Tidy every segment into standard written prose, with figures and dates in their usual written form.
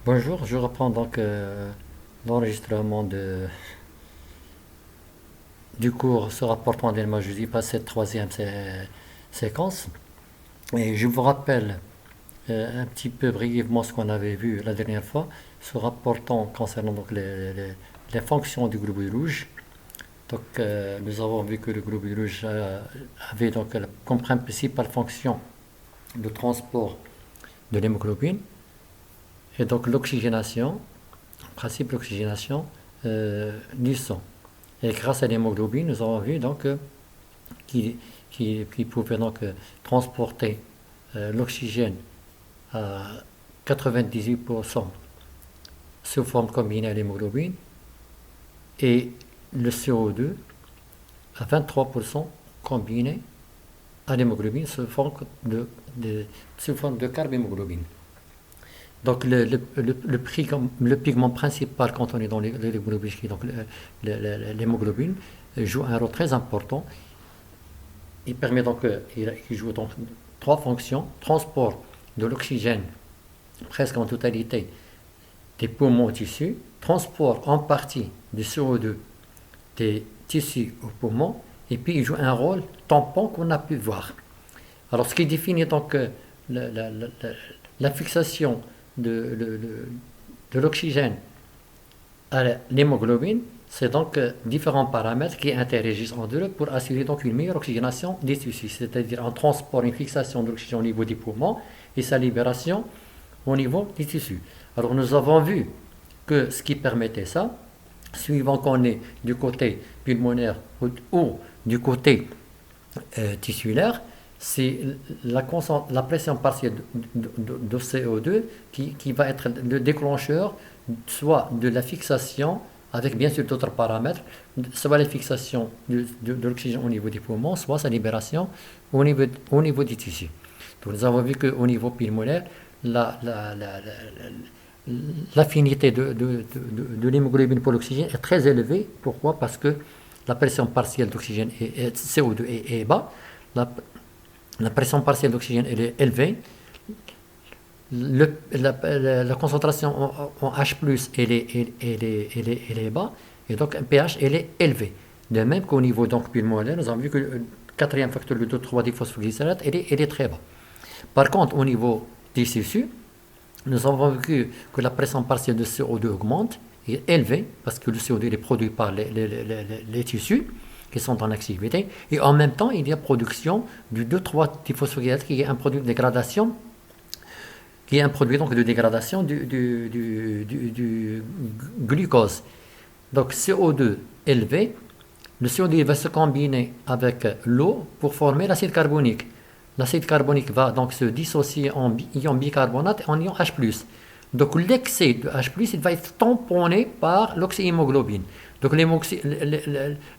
Bonjour, je reprends donc l'enregistrement du cours se rapportant d'Elma Judy, pas cette troisième séquence. Et je vous rappelle un petit peu brièvement ce qu'on avait vu la dernière fois, se rapportant concernant donc les fonctions du globule rouge. Donc nous avons vu que le globule rouge avait donc comme principale fonction le transport de l'hémoglobine et donc l'oxygénation, principe l'oxygénation du sang. Et grâce à l'hémoglobine, nous avons vu donc qu'il pouvait donc transporter l'oxygène à 98% sous forme combinée à l'hémoglobine et le CO2 à 23% combiné à l'hémoglobine sous forme de carbhémoglobine. Donc le pigment principal quand on est dans l'hémoglobine, donc l'hémoglobine, joue un rôle très important. Il permet donc, il joue donc trois fonctions: transport de l'oxygène presque en totalité des poumons aux tissus, transport en partie du CO2 des tissus aux poumons, et puis il joue un rôle tampon qu'on a pu voir. Alors ce qui définit donc la, la, la, la fixation de l'oxygène à l'hémoglobine, c'est donc différents paramètres qui interagissent entre eux pour assurer donc une meilleure oxygénation des tissus, c'est-à-dire un transport, une fixation de l'oxygène au niveau des poumons et sa libération au niveau des tissus. Alors nous avons vu que ce qui permettait ça, suivant qu'on est du côté pulmonaire ou du côté tissulaire, c'est la pression partielle de CO2 qui va être le déclencheur soit de la fixation, avec bien sûr d'autres paramètres, soit la fixation de l'oxygène au niveau des poumons, soit sa libération au niveau des tissus. Donc nous avons vu qu'au niveau pulmonaire, l'affinité de l'hémoglobine pour l'oxygène est très élevée. Pourquoi? Parce que la pression partielle d'oxygène et CO2 est bas. La pression partielle d'oxygène est élevée. La concentration en H+, elle est bas, et donc un pH, elle est élevé. De même qu'au niveau donc pulmonaire, nous avons vu que le quatrième facteur, le 2,3-diphosphoglycérate, elle est très bas. Par contre, au niveau des tissus, nous avons vu que la pression partielle de CO2 augmente, est élevée, parce que le CO2 est produit par les tissus qui sont en activité, et en même temps, il y a production du 2,3-diphosphoglycérate, qui est un produit de dégradation, donc de dégradation du glucose. Donc CO2 élevé, le CO2 va se combiner avec l'eau pour former l'acide carbonique. L'acide carbonique va donc se dissocier en ion bicarbonate et en ion H+. Donc l'excès de H+, il va être tamponné par l'oxyhémoglobine. Donc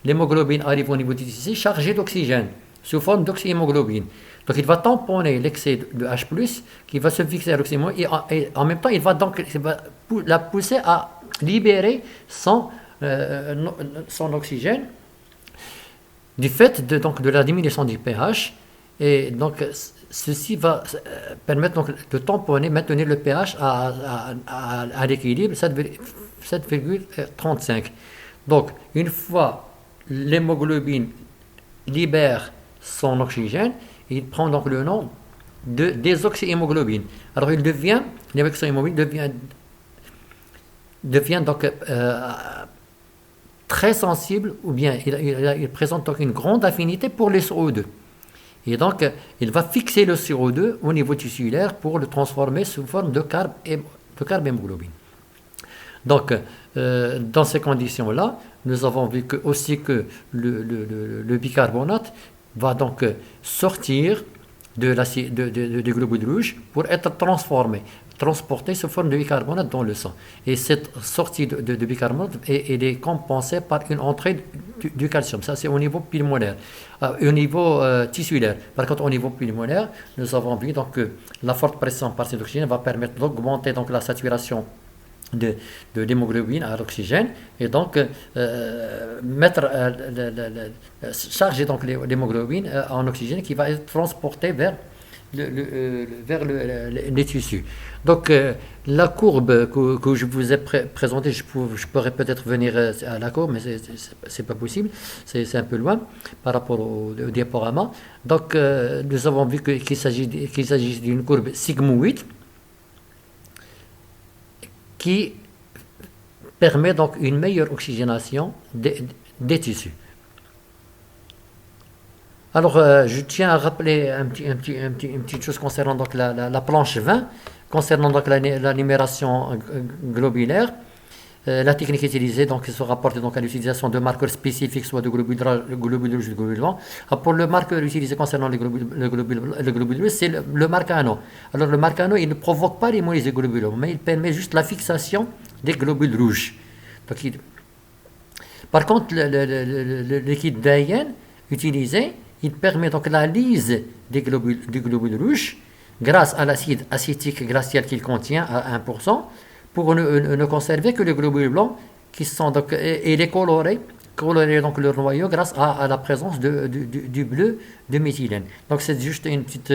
l'hémoglobine arrive au niveau du tissu chargé d'oxygène, sous forme d'oxyhémoglobine. Donc il va tamponner l'excès de H+, qui va se fixer à l'oxyhémoglobine, et en même temps, il va donc la pousser à libérer son oxygène du fait donc, de la diminution du pH. Et donc ceci va permettre donc, de tamponner, maintenir le pH à l'équilibre 7,35. Donc une fois l'hémoglobine libère son oxygène, il prend donc le nom de désoxyhémoglobine. Alors l'hémoglobine devient donc très sensible, ou bien il présente donc une grande affinité pour les CO2. Et donc, il va fixer le CO2 au niveau tissulaire pour le transformer sous forme de carbhémoglobine. Donc, dans ces conditions-là, nous avons vu aussi que le bicarbonate va donc sortir du globule rouge pour être transporté sous forme de bicarbonate dans le sang. Et cette sortie de bicarbonate elle est compensée par une entrée du calcium. Ça, c'est au niveau pulmonaire. Au niveau tissulaire. Par contre, au niveau pulmonaire, nous avons vu donc, que la forte pression partielle d'oxygène va permettre d'augmenter donc, la saturation de l'hémoglobine à l'oxygène, et donc charger donc l'hémoglobine en oxygène qui va être transporté vers vers les tissus. Donc, la courbe que je vous ai présentée, je pourrais peut-être venir à la courbe, mais c'est pas possible, c'est un peu loin par rapport au diaporama. Donc, nous avons vu qu'il s'agit d'une courbe sigmoïde qui permet donc une meilleure oxygénation des tissus. Alors, je tiens à rappeler une petite chose concernant donc la planche 20, concernant donc la numération globulaire. La technique utilisée donc, se rapporte donc à l'utilisation de marqueurs spécifiques, soit de globules rouges ou de globules blancs. Pour le marqueur utilisé concernant le globule rouge, c'est le Marcano. Alors, le Marcano, il ne provoque pas l'hémolyse des globules blancs, mais il permet juste la fixation des globules rouges. Donc, par contre, le liquide d'Ayen utilisé, il permet donc la lyse des globules rouges grâce à l'acide acétique glacial qu'il contient à 1%, pour ne conserver que les globules blancs qui sont donc, et les colorer donc leur noyau grâce à la présence du bleu de méthylène. Donc c'est juste une petite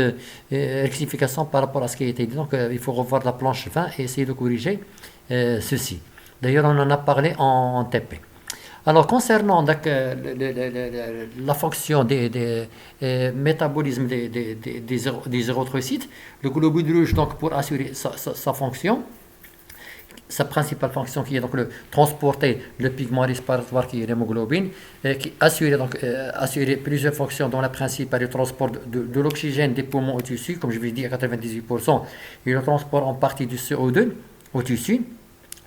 rectification par rapport à ce qui a été dit. Donc il faut revoir la planche 20 et essayer de corriger ceci. D'ailleurs on en a parlé en TP. Alors, concernant donc, la fonction des métabolismes des érythrocytes, le globule rouge, donc, pour assurer sa fonction, sa principale fonction qui est donc le transporter le pigment respiratoire qui est l'hémoglobine, qui assurer plusieurs fonctions dont la principale est le transport de l'oxygène des poumons au tissu, comme je vous l'ai dit à 98%, et le transport en partie du CO2 au tissu.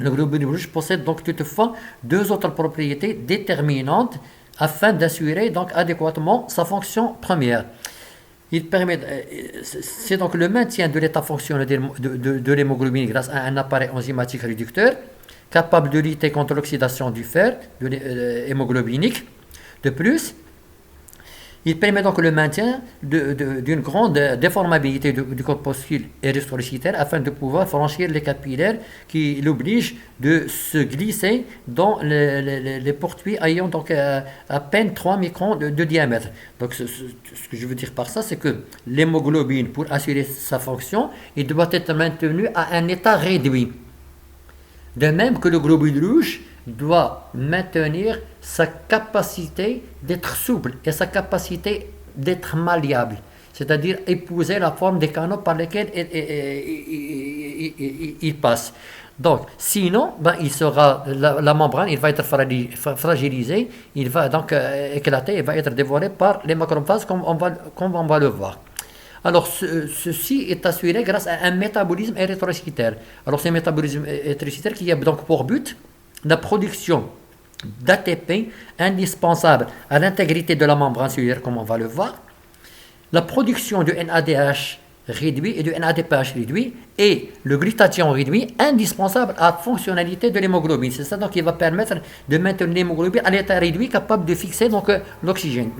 Le globule rouge possède donc toutefois deux autres propriétés déterminantes afin d'assurer donc adéquatement sa fonction première. C'est donc le maintien de l'état fonctionnel de l'hémoglobine grâce à un appareil enzymatique réducteur capable de lutter contre l'oxydation du fer hémoglobinique. De plus, il permet donc le maintien d'une grande déformabilité du corpuscule érythrocytaire afin de pouvoir franchir les capillaires qui l'obligent de se glisser dans les porte-puits ayant donc à peine 3 microns de diamètre. Donc ce que je veux dire par ça, c'est que l'hémoglobine, pour assurer sa fonction, il doit être maintenu à un état réduit. De même que le globule rouge doit maintenir sa capacité d'être souple et sa capacité d'être malléable, c'est-à-dire épouser la forme des canaux par lesquels il passe. Donc, sinon, la membrane, il va être fragilisée, il va donc éclater, il va être dévoré par les macrophages comme on va le voir. Alors, ceci est assuré grâce à un métabolisme érythrocytaire. Alors, c'est un métabolisme érythrocytaire qui a donc pour but la production d'ATP indispensable à l'intégrité de la membrane cellulaire, comme on va le voir, la production de NADH réduit et de NADPH réduit, et le glutathion réduit indispensable à la fonctionnalité de l'hémoglobine. C'est ça donc qui va permettre de maintenir l'hémoglobine à l'état réduit, capable de fixer donc l'oxygène,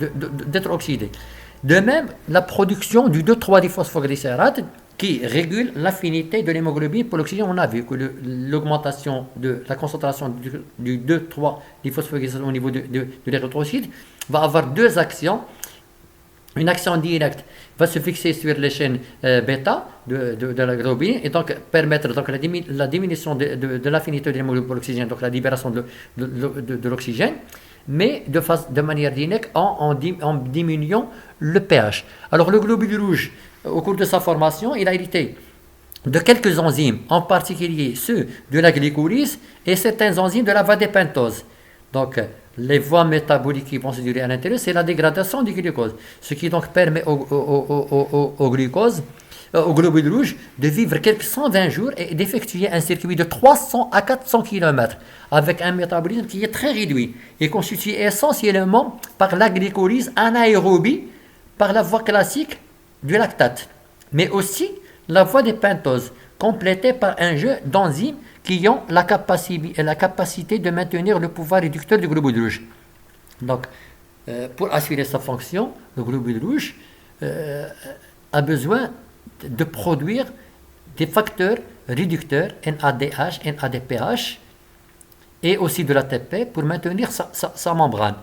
d'être oxydé. De même, la production du 2,3-diphosphoglycérate qui régule l'affinité de l'hémoglobine pour l'oxygène. On a vu que l'augmentation de la concentration du 2,3-diphosphoglycérate au niveau de l'érythrocyte va avoir deux actions. Une action directe va se fixer sur les chaînes bêta de la globine et donc permettre donc la diminution de l'affinité de l'hémoglobine pour l'oxygène, donc la libération de l'oxygène, mais de manière directe en diminuant le pH. Alors le globule rouge, au cours de sa formation, il a hérité de quelques enzymes, en particulier ceux de la glycolyse et certains enzymes de la voie des pentoses. Donc, les voies métaboliques qui vont se dérouler à l'intérieur, c'est la dégradation du glucose, ce qui donc permet au globule rouge de vivre quelques 120 jours et d'effectuer un circuit de 300 à 400 km avec un métabolisme qui est très réduit et constitué essentiellement par la glycolyse anaérobie par la voie classique du lactate, mais aussi la voie des pentoses, complétée par un jeu d'enzymes qui ont la capacité de maintenir le pouvoir réducteur du globule rouge. Donc, pour assurer sa fonction, le globule rouge a besoin de produire des facteurs réducteurs NADH, NADPH et aussi de l'ATP pour maintenir sa membrane.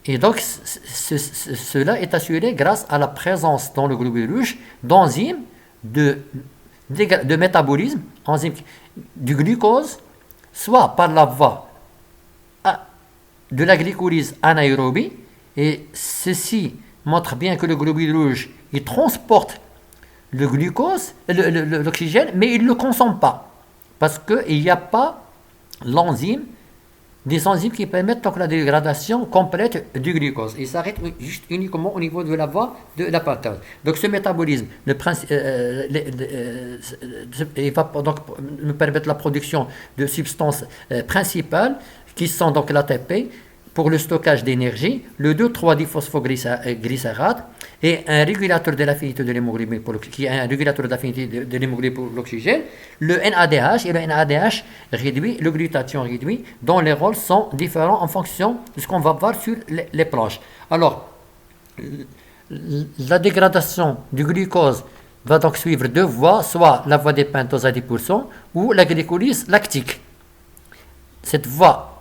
Et donc, cela est assuré grâce à la présence dans le globule rouge d'enzymes de métabolisme, enzymes du glucose, soit par la voie de la glycolyse anaérobie, et ceci montre bien que le globule rouge, il transporte le glucose, l'oxygène, mais il ne le consomme pas, parce qu'il n'y a pas des enzymes qui permettent donc la dégradation complète du glucose. Il s'arrête juste uniquement au niveau de la voie de la pentose. Donc ce métabolisme, il va donc nous permettre la production de substances principales qui sont donc l'ATP pour le stockage d'énergie, le 2,3-diphosphoglycérate et un régulateur de l'affinité de l'hémoglobine qui est un régulateur d'affinité de l'hémoglobine pour l'oxygène, le NADH et le NADH réduit, le glutathion réduit, dont les rôles sont différents en fonction de ce qu'on va voir sur les planches. Alors, la dégradation du glucose va donc suivre deux voies, soit la voie des pentoses à 10% ou la glycolyse lactique. Cette voie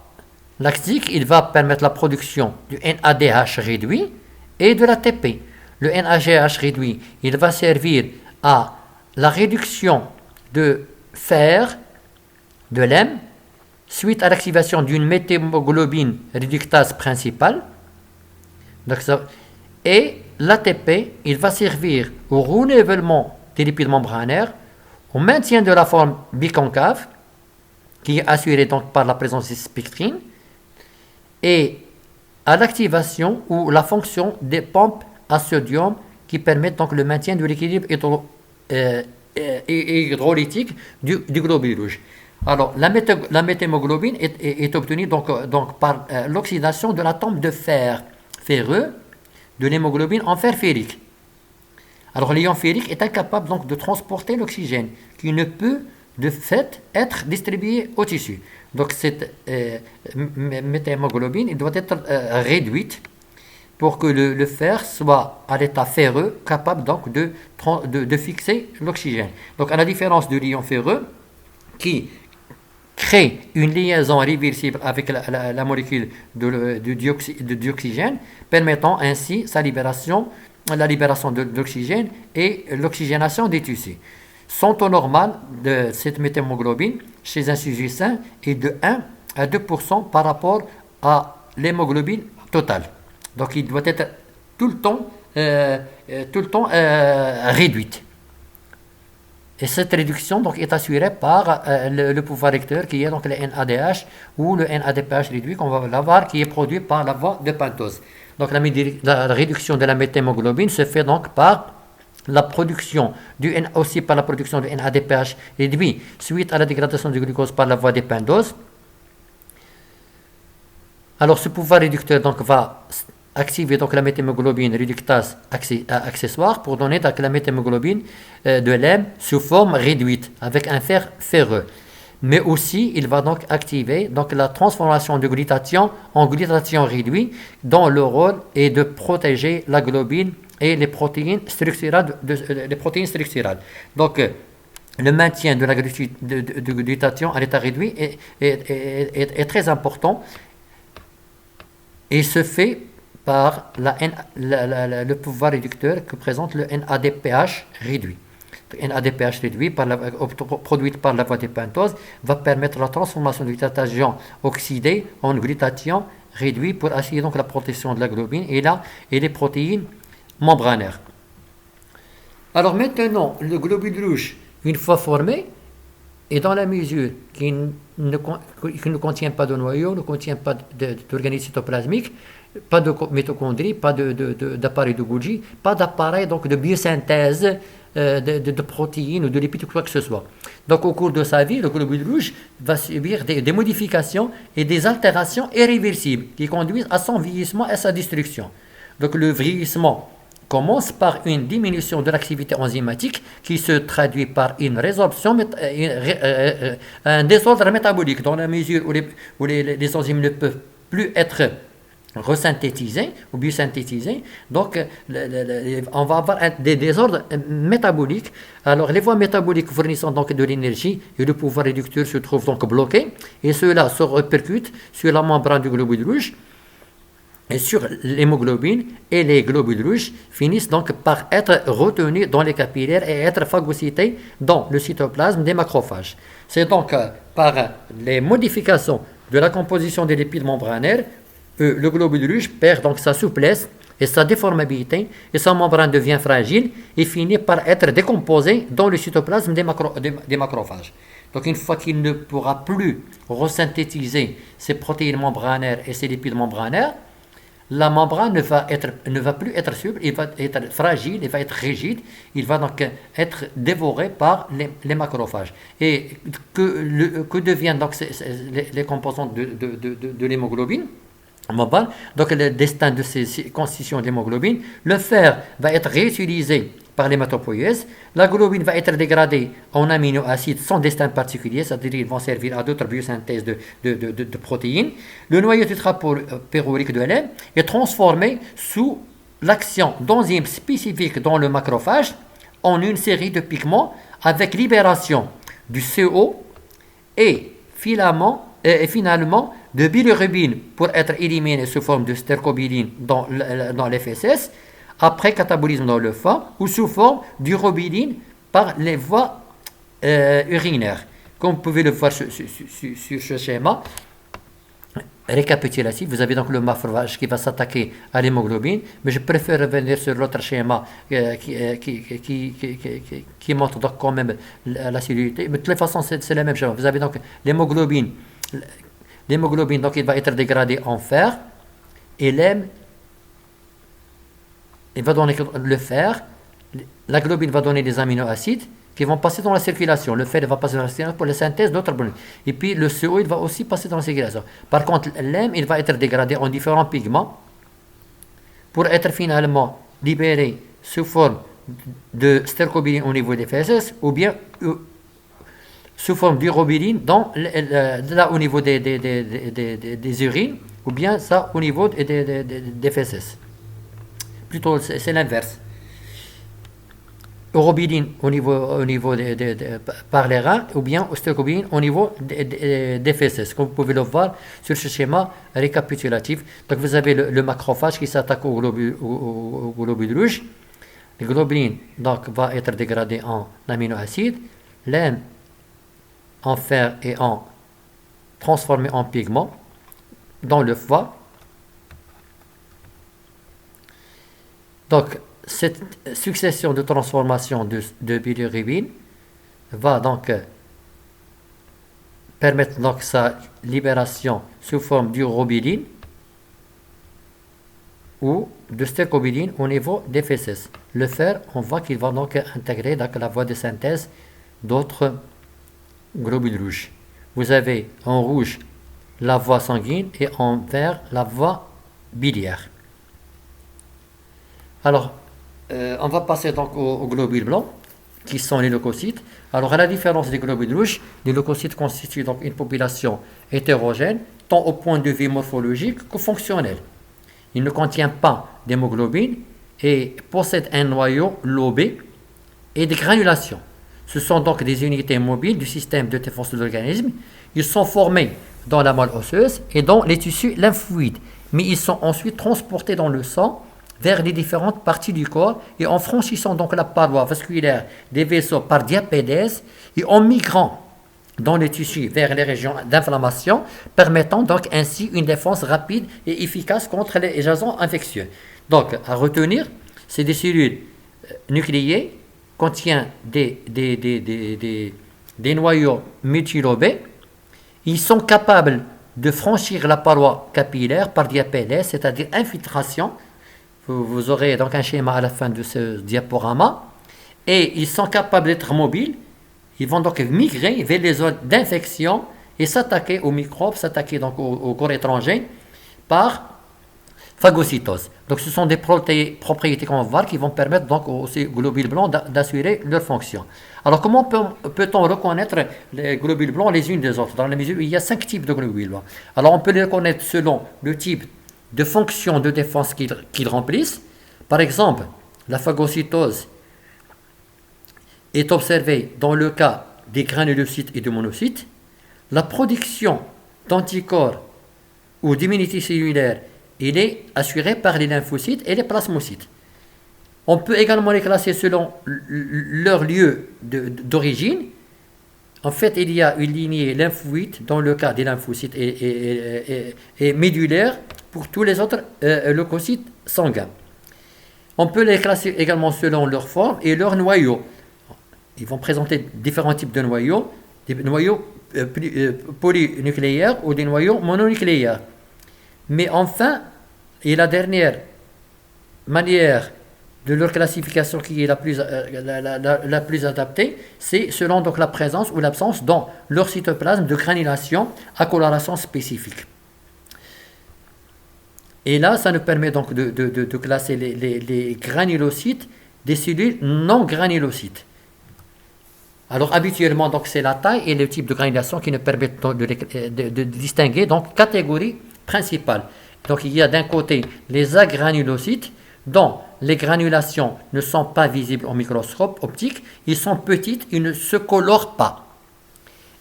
lactique, il va permettre la production du NADH réduit et de l'ATP. Le NADH réduit, il va servir à la réduction de fer, de l'hème, suite à l'activation d'une méthémoglobine réductase principale. Et l'ATP, il va servir au renouvellement des lipides membranaires, au maintien de la forme biconcave, qui est assurée donc par la présence de spectrine, et à l'activation ou la fonction des pompes à sodium qui permettent donc le maintien de l'équilibre hydrolytique du globule rouge. Alors, la méthémoglobine est obtenue donc par l'oxydation de l'atome de fer ferreux de l'hémoglobine en fer ferrique. Alors, l'ion ferrique est incapable donc de transporter l'oxygène qui ne peut de fait être distribué au tissu. Donc cette méthémoglobine doit être réduite pour que le fer soit à l'état ferreux, capable donc de fixer l'oxygène. Donc à la différence de l'ion ferreux, qui crée une liaison réversible avec la molécule d'oxygène, permettant ainsi la libération de l'oxygène et l'oxygénation des tissus. Son taux normal de cette méthémoglobine chez un sujet sain est de 1 à 2% par rapport à l'hémoglobine totale. Donc il doit être tout le temps réduite. Et cette réduction donc, est assurée par le pouvoir recteur qui est donc le NADH ou le NADPH réduit qu'on va l'avoir qui est produit par la voie de pentose. Donc la réduction de la méthémoglobine se fait donc par la production aussi par la production du NADPH réduit suite à la dégradation du glucose par la voie des pentoses. Alors ce pouvoir réducteur donc va activer donc la méthémoglobine réductase accessoire pour donner donc la méthémoglobine de l'hème sous forme réduite avec un fer ferreux. Mais aussi il va donc activer donc la transformation du glutathion en glutathion réduit dont le rôle est de protéger la globine et les protéines structurales. Donc, le maintien de la glutathion à l'état réduit est très important et se fait par le pouvoir réducteur que présente le NADPH réduit. Le NADPH réduit produite par la voie des pentoses va permettre la transformation du glutathion oxydé en glutathion réduit pour assurer donc la protection de la globine et les protéines membranaire. Alors maintenant, le globule rouge, une fois formé, et dans la mesure qu'il ne contient pas de noyau, ne contient pas d'organisme cytoplasmique, pas de mitochondrie, pas d'appareil de Golgi, pas d'appareil donc de biosynthèse de protéines ou de lipides ou quoi que ce soit. Donc au cours de sa vie, le globule rouge va subir des modifications et des altérations irréversibles qui conduisent à son vieillissement et à sa destruction. Donc le vieillissement commence par une diminution de l'activité enzymatique qui se traduit par une résorption, un désordre métabolique dans la mesure où les enzymes ne peuvent plus être resynthétisés ou biosynthétisés. Donc, on va avoir des désordres métaboliques. Alors, les voies métaboliques fournissant donc de l'énergie et le pouvoir réducteur se trouvent donc bloqués et cela se répercute sur la membrane du globule rouge. et sur l'hémoglobine, et les globules rouges finissent donc par être retenus dans les capillaires et être phagocytés dans le cytoplasme des macrophages. C'est donc par les modifications de la composition des lipides membranaires que le globule rouge perd donc sa souplesse et sa déformabilité, et sa membrane devient fragile et finit par être décomposée dans le cytoplasme des macrophages. Donc une fois qu'il ne pourra plus resynthétiser ces protéines membranaires et ces lipides membranaires, la membrane ne va plus être souple, il va être fragile, il va être rigide, il va donc être dévoré par les macrophages. Et que deviennent donc les composantes de l'hémoglobine? Donc le destin de ces constitutions d'hémoglobine, le fer va être réutilisé par l'hématopoïèse, la globine va être dégradée en aminoacides sans destin particulier, c'est-à-dire qu'ils vont servir à d'autres biosynthèses de protéines. Le noyau tétrapyrrolique de lait est transformé sous l'action d'enzymes spécifiques dans le macrophage en une série de pigments avec libération du CO et finalement de bilirubine pour être éliminé sous forme de stercobiline dans les fesses, après catabolisme dans le foie, ou sous forme d'urobiline par les voies urinaires. Comme vous pouvez le voir sur ce schéma récapitulatif, vous avez donc le macrophage qui va s'attaquer à l'hémoglobine, mais je préfère revenir sur l'autre schéma qui montre donc quand même la cellulité. Mais de toute façon, c'est la même chose. Vous avez donc l'hémoglobine. L'hémoglobine, donc, il va être dégradé en fer, et il va donner le fer, la globine va donner des aminoacides qui vont passer dans la circulation. Le fer va passer dans la circulation pour la synthèse d'autres molécules. Et puis le CO, il va aussi passer dans la circulation. Par contre, l'hème, il va être dégradé en différents pigments pour être finalement libéré sous forme de stercobiline au niveau des fesses, ou bien sous forme d'urobiline là au niveau des urines, ou bien ça au niveau des fesses. Plutôt, c'est l'inverse. Urobiline au niveau par les reins, ou bien stercobiline au niveau des fesses, comme vous pouvez le voir sur ce schéma récapitulatif. Donc vous avez le macrophage qui s'attaque au globule rouge. Le globulin donc va être dégradé en aminoacides, l'hème en fer et transformé en pigment dans le foie. Donc, cette succession de transformation de bilirubine va donc permettre donc sa libération sous forme d'urobiline ou de stercobiline au niveau des fesses. Le fer, on voit qu'il va donc intégrer donc la voie de synthèse d'autres globules rouges. Vous avez en rouge la voie sanguine et en vert la voie biliaire. Alors, on va passer donc aux globules blancs, qui sont les leucocytes. Alors, à la différence des globules rouges, les leucocytes constituent donc une population hétérogène, tant au point de vue morphologique que fonctionnel. Il ne contient pas d'hémoglobine et possède un noyau lobé et des granulations. Ce sont donc des unités mobiles du système de défense de l'organisme. Ils sont formés dans la moelle osseuse et dans les tissus lymphoïdes, mais ils sont ensuite transportés dans le sang vers les différentes parties du corps et en franchissant donc la paroi vasculaire des vaisseaux par diapédèse et en migrant dans les tissus vers les régions d'inflammation, permettant donc ainsi une défense rapide et efficace contre les agents infectieux. Donc, à retenir, c'est des cellules nucléées, contiennent des noyaux multilobés. Ils sont capables de franchir la paroi capillaire par diapédèse, c'est-à-dire infiltration. Vous aurez donc un schéma à la fin de ce diaporama. Et ils sont capables d'être mobiles. Ils vont donc migrer vers les zones d'infection et s'attaquer aux microbes, s'attaquer donc au corps étranger par phagocytose. Donc ce sont des propriétés qu'on va voir qui vont permettre donc aux globules blancs d'assurer leur fonction. Alors comment peut-on reconnaître les globules blancs les unes des autres? Dans la mesure où il y a 5 types de globules blancs. Alors on peut les reconnaître selon le type de fonction de défense qu'ils remplissent. Par exemple, la phagocytose est observée dans le cas des granulocytes et des monocytes. La production d'anticorps ou d'immunité cellulaire il est assuré par les lymphocytes et les plasmocytes. On peut également les classer selon leur lieu d'origine. En fait, il y a une lignée lymphoïde dans le cas des lymphocytes et médulaire pour tous les autres leucocytes sanguins. On peut les classer également selon leur forme et leur noyau. Ils vont présenter différents types de noyaux, des noyaux polynucléaires ou des noyaux mononucléaires. Mais enfin, et la dernière manière de leur classification qui est la plus adaptée, c'est selon donc la présence ou l'absence dans leur cytoplasme de granulation à coloration spécifique. Et là, ça nous permet donc de classer les granulocytes des cellules non granulocytes. Alors habituellement, donc, c'est la taille et le type de granulation qui nous permettent de distinguer donc catégories principales. Donc il y a d'un côté les agranulocytes dont les granulations ne sont pas visibles au microscope optique, ils sont petites, ils ne se colorent pas.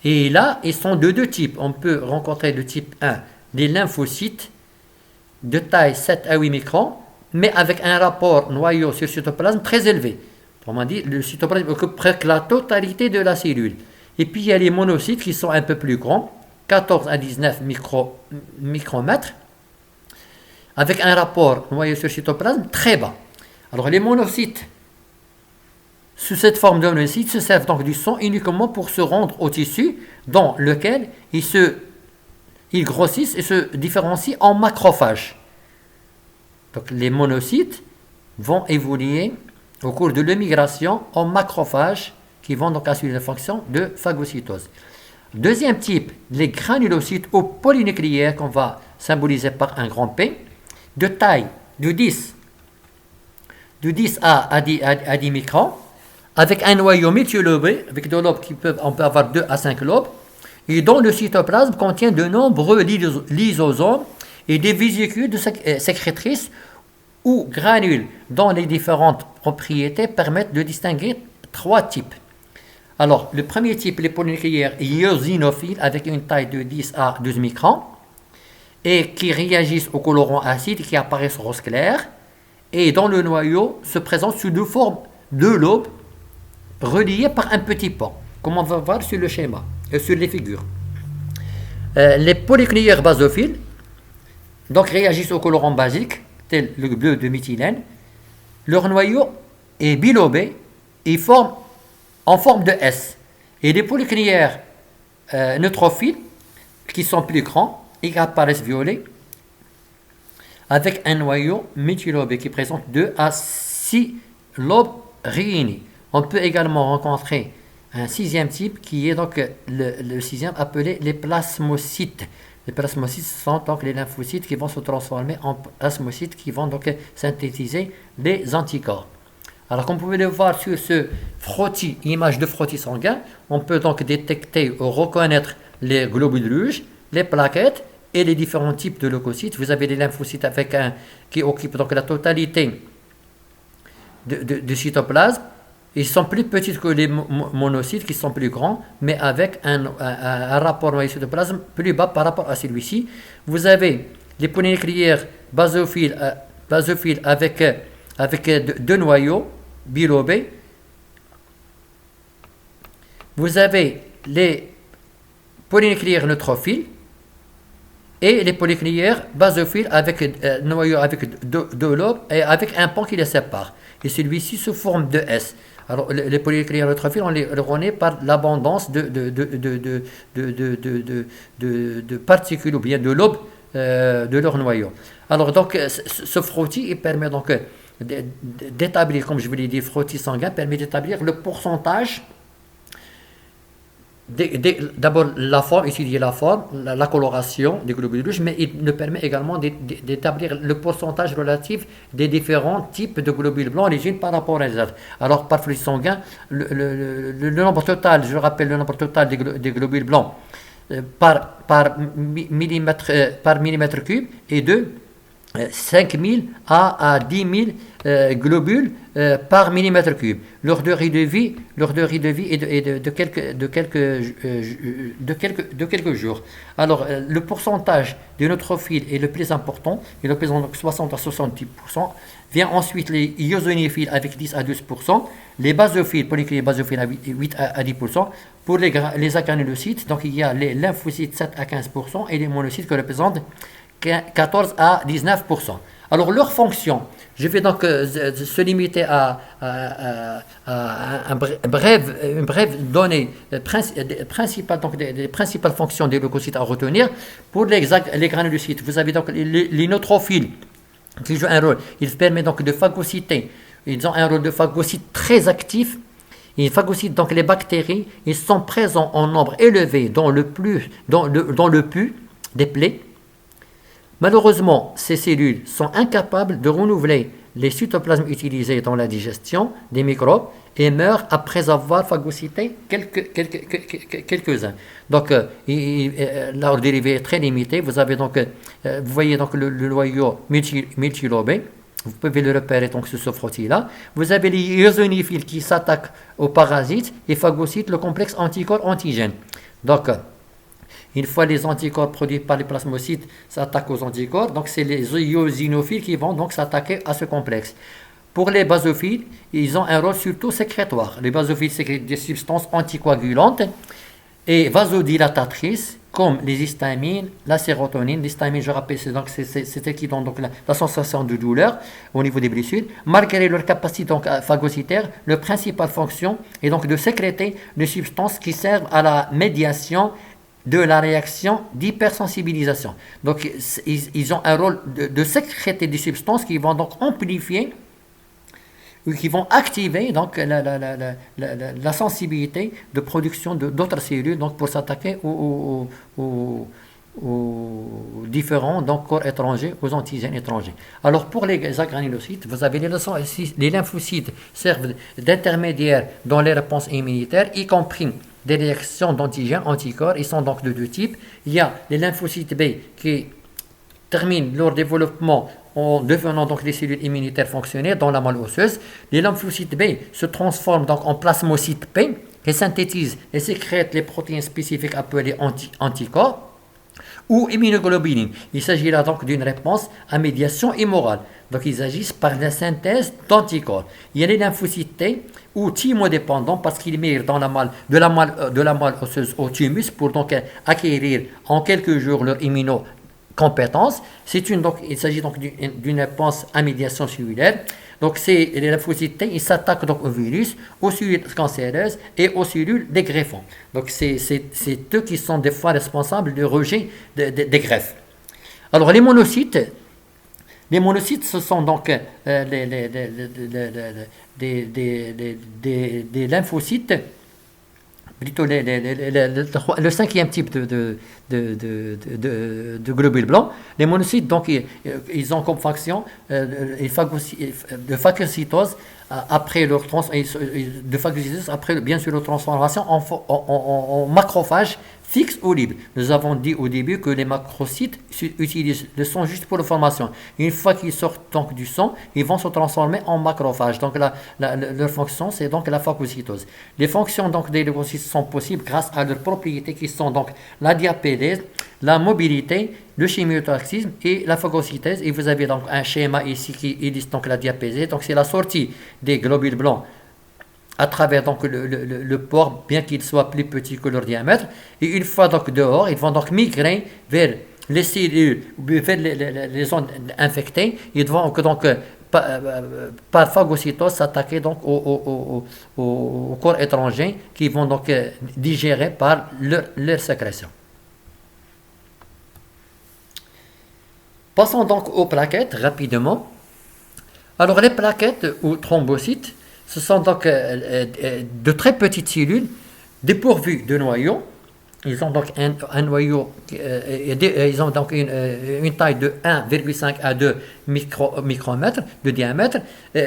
Et là, ils sont de deux types. On peut rencontrer le type 1, des lymphocytes de taille 7 à 8 microns, mais avec un rapport noyau sur cytoplasme très élevé. Autrement dit, le cytoplasme occupe presque la totalité de la cellule. Et puis il y a les monocytes qui sont un peu plus grands, 14 à 19 micromètres, avec un rapport noyau sur cytoplasme très bas. Alors les monocytes, sous cette forme de monocytes, se servent donc du sang uniquement pour se rendre au tissu dans lequel ils grossissent et se différencient en macrophages. Donc les monocytes vont évoluer au cours de l'émigration en macrophages qui vont donc assurer la fonction de phagocytose. Deuxième type, les granulocytes ou polynucléaires qu'on va symboliser par un grand P, de taille de 10 à 10 microns, avec un noyau multilobé, avec des lobes on peut avoir 2 à 5 lobes, et dont le cytoplasme contient de nombreux lysosomes et des vésicules sécrétrices ou granules dont les différentes propriétés permettent de distinguer trois types. Alors, le premier type, les polynucléaires eosinophiles, avec une taille de 10 à 12 microns, et qui réagissent aux colorants acides qui apparaissent rose clair, et dont le noyau se présente sous deux formes de lobes reliés par un petit pont, comme on va voir sur le schéma, et sur les figures. Les polynucléaires basophiles donc réagissent aux colorants basiques, tel le bleu de méthylène. Leur noyau est bilobé et en forme de S. Et les polynucléaires neutrophiles, qui sont plus grands et qui apparaissent violets, avec un noyau méthylobé qui présente 2 à 6 lobes réunis. On peut également rencontrer un sixième type qui est donc le sixième appelé les plasmocytes. Les plasmocytes sont donc les lymphocytes qui vont se transformer en plasmocytes qui vont donc synthétiser les anticorps. Alors comme vous pouvez le voir sur ce frottis, image de frottis sanguin, on peut donc détecter ou reconnaître les globules rouges, les plaquettes et les différents types de leucocytes. Vous avez les lymphocytes qui occupent donc la totalité du cytoplasme. Ils sont plus petits que les monocytes qui sont plus grands, mais avec un rapport noyau-cytoplasme plus bas par rapport à celui-ci. Vous avez les polynucléaires basophiles avec deux noyaux bilobés. Vous avez les polynucléaires neutrophiles et les polynucléaires basophiles avec noyaux avec deux lobes et avec un pont qui les sépare. Et celui-ci sous forme de S. Alors, les polynucléaires neutrophiles, on les reconnaît par l'abondance de particules ou bien de lobes de leur noyau. Alors, donc, ce frottis, il permet donc d'établir, comme je vous l'ai dit, le frottis sanguin permet d'établir le pourcentage. D'abord, la forme, étudier la forme, la coloration des globules rouges, mais il nous permet également d'établir le pourcentage relatif des différents types de globules blancs les unes par rapport aux autres. Alors, par flux sanguin, le nombre total, je rappelle le nombre total des globules blancs par millimètre cube est de 5000 à 10 000 globules par millimètre cube. Leur durée de vie est de quelques jours. Alors, le pourcentage des neutrophiles est le plus important, il représente donc 60 à 70%. Vient ensuite les eosinophiles avec 10 à 12%, les basophiles, polycliniques basophiles avec 8 à 10%. Pour les agranulocytes, donc il y a les lymphocytes 7 à 15% et les monocytes qui représentent 14 à 19%. Alors leur fonction, je vais donc se limiter à une brève donnée principale, donc des principales fonctions des leucocytes à retenir. Pour les granulocytes, vous avez donc les neutrophiles qui jouent un rôle. Ils permettent donc de phagocyter. Ils ont un rôle de phagocyte très actif. Ils phagocytent donc les bactéries. Ils sont présents en nombre élevé dans le pus des plaies. Malheureusement, ces cellules sont incapables de renouveler les cytoplasmes utilisés dans la digestion des microbes et meurent après avoir phagocyté quelques-uns. Donc, leur dérivée est très limitée. Vous voyez donc le noyau multilobé. Vous pouvez le repérer donc sur ce frottis-là. Vous avez les eosinophiles qui s'attaquent aux parasites et phagocytent le complexe anticorps-antigène. Donc, une fois les anticorps produits par les plasmocytes s'attaquent aux anticorps, donc c'est les eosinophiles qui vont donc s'attaquer à ce complexe. Pour les basophiles, ils ont un rôle surtout sécrétoire. Les basophiles sécrètent des substances anticoagulantes et vasodilatatrices comme les histamines, la sérotonine. L'histamine, je rappelle, c'est ce qui donne donc la sensation de douleur au niveau des blessures. Malgré leur capacité donc phagocytaire, leur principale fonction est donc de sécréter des substances qui servent à la médiation de la réaction d'hypersensibilisation. Donc, ils ont un rôle de sécréter des substances qui vont donc amplifier ou qui vont activer donc la sensibilité de production d'autres cellules donc pour s'attaquer aux différents donc, corps étrangers, aux antigènes étrangers. Alors pour les agranulocytes, vous avez les lymphocytes servent d'intermédiaires dans les réponses immunitaires, y compris des réactions d'antigènes, anticorps. Ils sont donc de deux types. Il y a les lymphocytes B qui terminent leur développement en devenant donc des cellules immunitaires fonctionnelles dans la moelle osseuse. Les lymphocytes B se transforment donc en plasmocytes P qui synthétisent et sécrètent les protéines spécifiques appelées anticorps ou immunoglobulines. Il s'agit là donc d'une réponse à médiation immorale. Donc ils agissent par la synthèse d'anticorps. Il y a les lymphocytes T ou thymodépendants parce qu'ils migrent de la moelle osseuse au thymus pour donc acquérir en quelques jours leur immunocompétence. Il s'agit donc d'une réponse à médiation cellulaire. Donc les lymphocytes T, ils s'attaquent donc au virus, aux cellules cancéreuses et aux cellules des greffons. Donc c'est eux qui sont des fois responsables du rejet des greffes. Alors les monocytes, ce sont donc des lymphocytes, plutôt le cinquième type de globules blancs. Les monocytes, donc, ils ont comme fonction de phagocytose après leur bien sûr leur transformation en macrophages fixes ou libres. Nous avons dit au début que les macrocytes utilisent le sang juste pour la formation. Une fois qu'ils sortent donc du sang, ils vont se transformer en macrophages. Donc leur fonction, c'est donc la phagocytose. Les fonctions donc des leucocytes sont possibles grâce à leurs propriétés qui sont donc la diapédèse, la mobilité, le chimiotaxisme et la phagocytèse. Et vous avez donc un schéma ici qui illustre donc la diapédèse. Donc c'est la sortie des globules blancs à travers donc le pore, bien qu'il soit plus petit que leur diamètre. Et une fois donc dehors, ils vont donc migrer vers les cellules, vers les zones infectées. Ils vont donc par phagocytose s'attaquer donc au corps étranger qui vont donc digérer par leur sécrétion. Passons donc aux plaquettes rapidement. Alors les plaquettes ou thrombocytes, ce sont donc de très petites cellules dépourvues de noyaux. Ils ont donc un noyau, ils ont donc une taille de 1,5 à 2 micromètres de diamètre,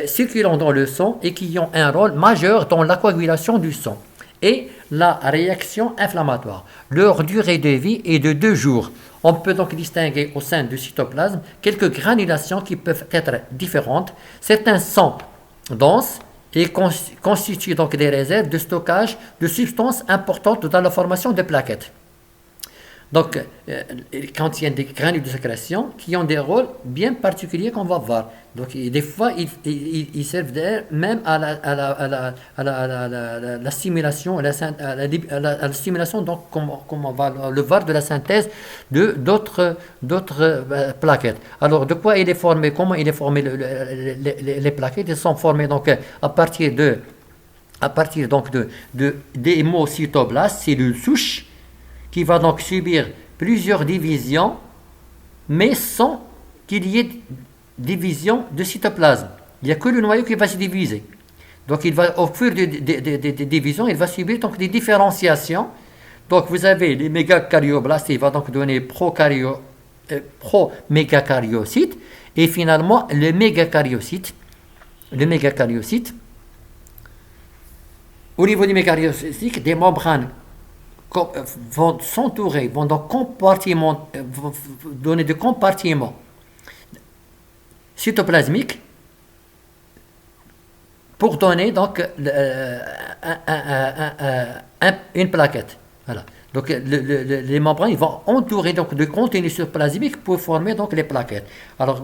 circulant dans le sang et qui ont un rôle majeur dans la coagulation du sang. et la réaction inflammatoire. Leur durée de vie est de 2 jours. On peut donc distinguer au sein du cytoplasme quelques granulations qui peuvent être différentes. Certains sont denses et constituent donc des réserves de stockage de substances importantes dans la formation des plaquettes. Donc, ils contiennent des granules de sécrétion qui ont des rôles bien particuliers qu'on va voir. Donc, des fois, ils servent même à la stimulation, à la stimulation, donc, comme on va le voir, de la synthèse d'autres plaquettes. Alors, de quoi il est formé? Comment il est formé les plaquettes? Ils sont formés donc à partir donc des hémocytoblastes, cellules souches, qui va donc subir plusieurs divisions, mais sans qu'il y ait division de cytoplasme. Il n'y a que le noyau qui va se diviser. Donc, au fur des divisions, il va subir donc des différenciations. Donc, vous avez les mégacaryoblastes, il va donc donner pro-mégacaryocytes, et finalement, le mégacaryocyte, au niveau du mégacaryocyte, des membranes vont s'entourer, vont donc donner des compartiments cytoplasmiques pour donner donc une plaquette. Voilà. Donc les membranes ils vont entourer donc de contenu cytoplasmique pour former donc les plaquettes. Alors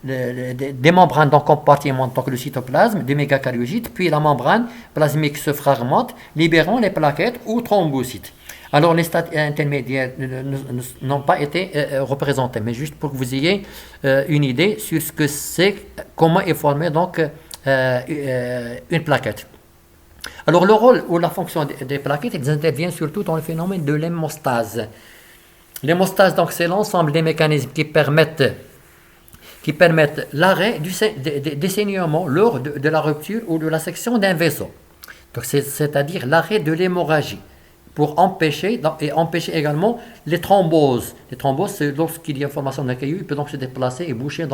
des membranes donc compartimentent donc le cytoplasme des mégacaryocytes, puis la membrane plasmique se fragmente, libérant les plaquettes ou thrombocytes. Alors les stades intermédiaires n'ont pas été représentés, mais juste pour que vous ayez une idée sur ce que c'est, comment est formée donc une plaquette. Alors le rôle ou la fonction des plaquettes, ils interviennent surtout dans le phénomène de l'hémostase. L'hémostase, donc, c'est l'ensemble des mécanismes qui permettent l'arrêt des saignements lors de la rupture ou de la section d'un vaisseau. Donc c'est-à-dire l'arrêt de l'hémorragie, pour empêcher également les thromboses. Les thromboses, c'est lorsqu'il y a formation d'un caillou, il peut donc se déplacer et boucher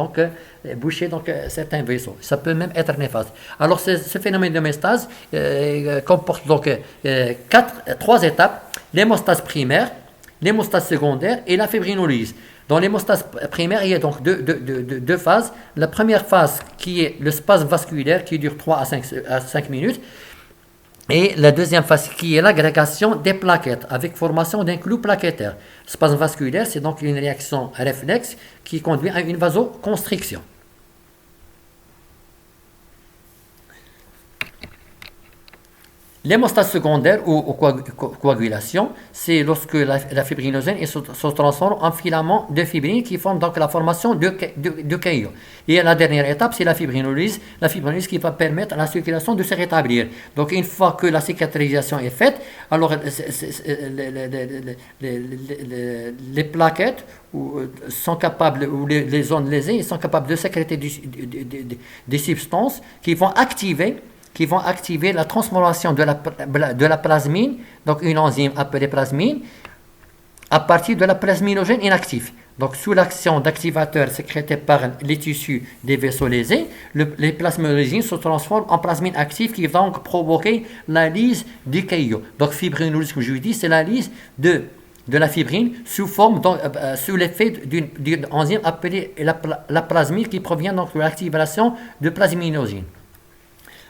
certains vaisseaux. Ça peut même être néfaste. Alors, ce phénomène d'hémostase comporte donc 3 étapes: l'hémostase primaire, l'hémostase secondaire et la fibrinolyse. Dans l'hémostase primaire, il y a donc deux phases. La première phase qui est le spasme vasculaire qui dure 3 à 5 minutes. Et la deuxième phase qui est l'agrégation des plaquettes avec formation d'un clou plaquettaire. Le spasme vasculaire, c'est donc une réaction réflexe qui conduit à une vasoconstriction. L'hémostase secondaire ou coagulation, c'est lorsque la fibrinogène se transforme en filament de fibrine qui forme donc la formation de caillots. Et la dernière étape, c'est la fibrinolyse qui va permettre à la circulation de se rétablir. Donc une fois que la cicatrisation est faite, alors les plaquettes sont capables, ou les zones lésées, sont capables de sécréter des substances qui vont activer la transformation de la plasmine, donc une enzyme appelée plasmine, à partir de la plasminogène inactif. Donc, sous l'action d'activateurs sécrétés par les tissus des vaisseaux lésés, les plasminogènes se transforment en plasmine active qui va donc provoquer la lyse du caillot. Donc, fibrinolyse, comme je vous dis, c'est la lyse de la fibrine sous l'effet d'une enzyme appelée la plasmine qui provient donc de l'activation de plasminogène.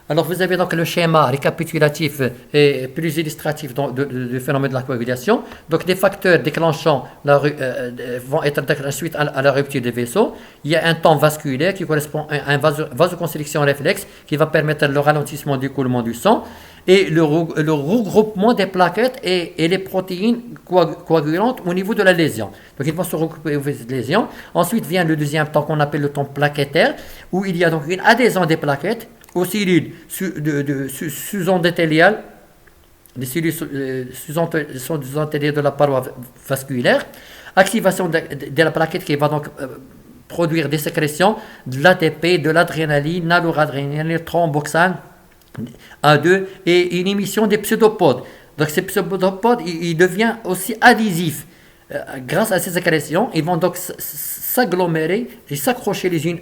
Alors, vous avez donc le schéma récapitulatif et plus illustratif du phénomène de la coagulation. Donc, des facteurs déclenchants vont être déclenchés suite à la rupture des vaisseaux. Il y a un temps vasculaire qui correspond à une vasoconstriction réflexe qui va permettre le ralentissement du coulement du sang et le regroupement des plaquettes et les protéines coagulantes au niveau de la lésion. Donc, ils vont se regrouper au niveau de la lésion. Ensuite vient le deuxième temps qu'on appelle le temps plaquettaire, où il y a donc une adhésion des plaquettes aux cellules sous-endothéliales, les cellules sous-endothéliales de la paroi vasculaire, activation de la plaquette qui va donc produire des sécrétions de l'ATP, de l'adrénaline, la noradrénaline, thromboxane, A2 et une émission des pseudopodes. Donc ces pseudopodes, il devient aussi adhésif grâce à ces sécrétions, ils vont donc s'agglomérer et s'accrocher les unes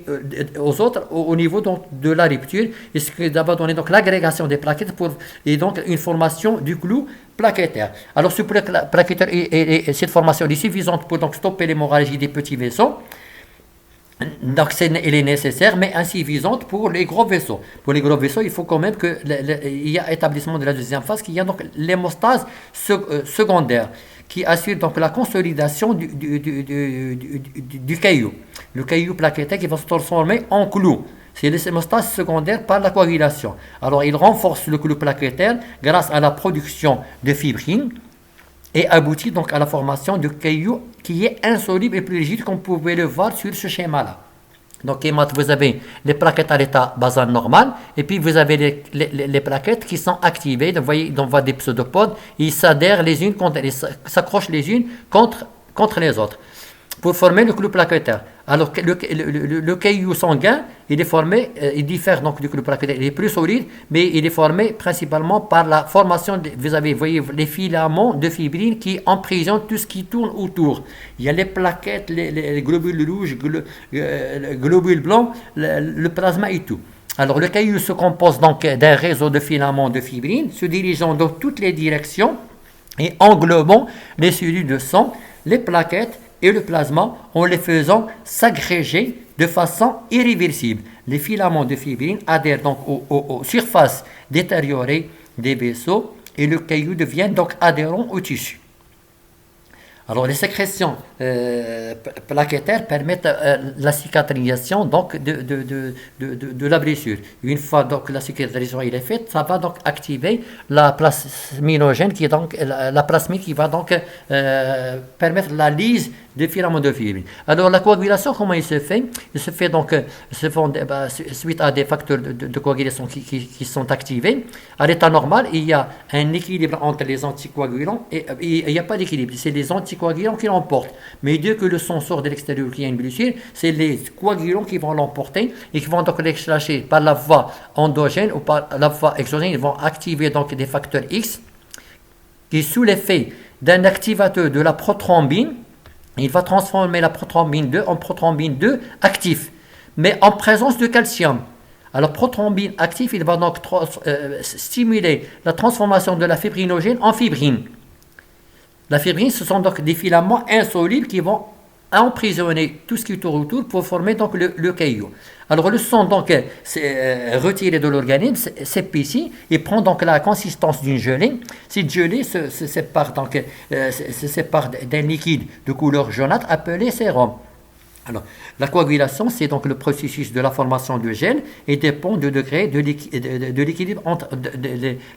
aux autres au niveau donc de la rupture, et ce qui va donner donc l'agrégation des plaquettes et donc une formation du clou plaquettaire. Alors ce plaquettaire et cette formation est suffisante pour donc stopper l'hémorragie des petits vaisseaux. Donc elle est nécessaire, mais insuffisante pour les gros vaisseaux. Pour les gros vaisseaux, il faut quand même qu'il y a établissement de la deuxième phase, qu'il y a donc l'hémostase secondaire, qui assure donc la consolidation du caillou. Le caillou plaquettaire qui va se transformer en clou. C'est l'hémostase secondaire par la coagulation. Alors il renforce le clou plaquettaire grâce à la production de fibrine, et aboutit donc à la formation de caillou qui est insoluble et plus rigide, comme vous pouvez le voir sur ce schéma-là. Donc, vous avez les plaquettes à l'état basal normal, et puis vous avez les plaquettes qui sont activées. Donc, vous voyez, on voit des pseudopodes, ils s'adhèrent les unes contre, ils s'accrochent les unes contre les autres pour former le clou plaquettaire. Alors que le caillou sanguin, il est formé, il diffère donc du clou plaquettaire, il est plus solide, mais il est formé principalement par la formation, vous voyez les filaments de fibrine qui emprisonnent tout ce qui tourne autour. Il y a les plaquettes, les globules rouges, globules blancs, le plasma et tout. Alors le caillou se compose donc d'un réseau de filaments de fibrine se dirigeant dans toutes les directions et englobant les cellules de sang, les plaquettes et le plasma, en les faisant s'agréger de façon irréversible. Les filaments de fibrine adhèrent donc aux surfaces détériorées des vaisseaux et le caillou devient donc adhérent au tissu. Alors, les sécrétions plaquettaires permettent la cicatrisation donc, de la blessure. Une fois donc la cicatrisation est faite, ça va donc activer la plasminogène, qui est donc la plasmine qui va donc permettre la lyse des filaments de fibrine. Alors, la coagulation, comment il se fait? Il se fait donc suite à des facteurs de coagulation qui sont activés. À l'état normal, il y a un équilibre entre les anticoagulants et il n'y a pas d'équilibre. C'est les anticoagulants qui l'emportent. Mais dès que le sang sort de l'extérieur, qu'il y a une blessure, c'est les coagulants qui vont l'emporter et qui vont donc l'extracher par la voie endogène ou par la voie exogène. Ils vont activer donc des facteurs X qui, sous l'effet d'un activateur de la prothrombine, il va transformer la prothrombine 2 en prothrombine 2 actif, mais en présence de calcium. Alors, prothrombine actif, il va donc stimuler la transformation de la fibrinogène en fibrine. La fibrine, ce sont donc des filaments insolubles qui vont emprisonner tout ce qui tourne autour pour former donc le caillou. Alors, le sang donc retiré de l'organisme s'épaissit et prend donc la consistance d'une gelée. Cette gelée se sépare d'un liquide de couleur jaunâtre appelé sérum. Alors, la coagulation, c'est donc le processus de la formation de gel et dépend du degré de l'équilibre entre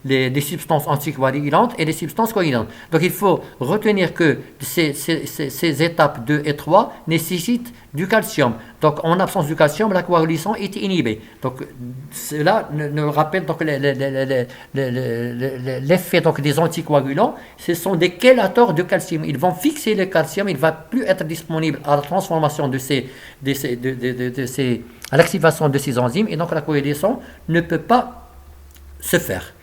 les substances anticoagulantes et les substances coagulantes. Donc, il faut retenir que ces étapes 2 et 3 nécessitent du calcium. Donc, en absence du calcium, la coagulation est inhibée. Donc, cela nous rappelle donc l'effet donc des anticoagulants. Ce sont des chélateurs de calcium. Ils vont fixer le calcium. Il ne va plus être disponible à la transformation à l'activation de ces enzymes. Et donc, la coagulation ne peut pas se faire.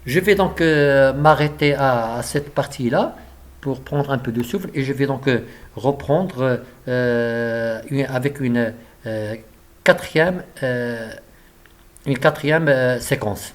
Je vais donc m'arrêter à cette partie-là pour prendre un peu de souffle et je vais donc reprendre avec une quatrième séquence.